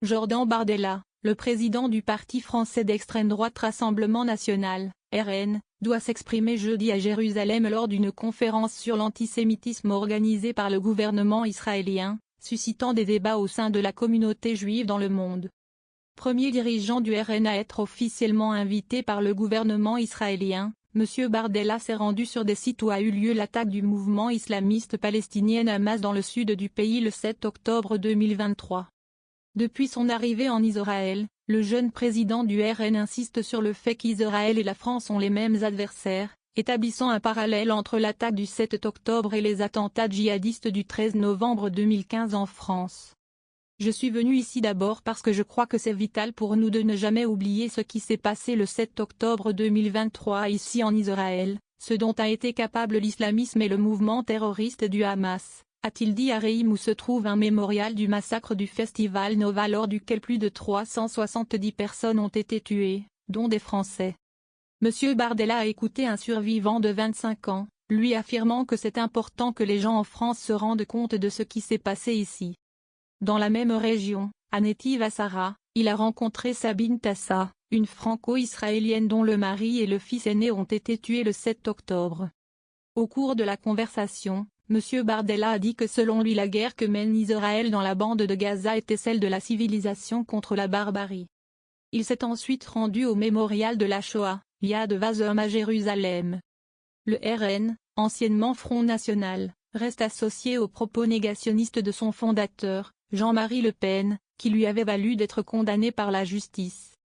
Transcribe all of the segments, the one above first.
Jordan Bardella, le président du parti français d'extrême droite Rassemblement National, RN, doit s'exprimer jeudi à Jérusalem lors d'une conférence sur l'antisémitisme organisée par le gouvernement israélien, suscitant des débats au sein de la communauté juive dans le monde. Premier dirigeant du RN à être officiellement invité par le gouvernement israélien, M. Bardella s'est rendu sur des sites où a eu lieu l'attaque du mouvement islamiste palestinien Hamas dans le sud du pays le 7 octobre 2023. Depuis son arrivée en Israël, le jeune président du RN insiste sur le fait qu'Israël et la France ont les mêmes adversaires, établissant un parallèle entre l'attaque du 7 octobre et les attentats djihadistes du 13 novembre 2015 en France. Je suis venu ici d'abord parce que je crois que c'est vital pour nous de ne jamais oublier ce qui s'est passé le 7 octobre 2023 ici en Israël, ce dont a été capable l'islamisme et le mouvement terroriste du Hamas, a-t-il dit à Reim où se trouve un mémorial du massacre du festival Nova lors duquel plus de 370 personnes ont été tuées, dont des Français. M. Bardella a écouté un survivant de 25 ans, lui affirmant que c'est important que les gens en France se rendent compte de ce qui s'est passé ici. Dans la même région, à Netiv Hassara, il a rencontré Sabine Tassa, une franco-israélienne dont le mari et le fils aîné ont été tués le 7 octobre. Au cours de la conversation, M. Bardella a dit que selon lui la guerre que mène Israël dans la bande de Gaza était celle de la civilisation contre la barbarie. Il s'est ensuite rendu au mémorial de la Shoah, Yad Vashem à Jérusalem. Le RN, anciennement Front National, reste associé aux propos négationnistes de son fondateur, Jean-Marie Le Pen, qui lui avait valu d'être condamné par la justice.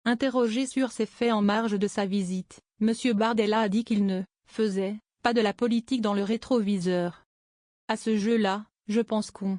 Interrogé sur ces faits en marge de sa visite, M. Bardella a dit qu'il ne faisait pas de la politique dans le rétroviseur. À ce jeu-là, je pense qu'on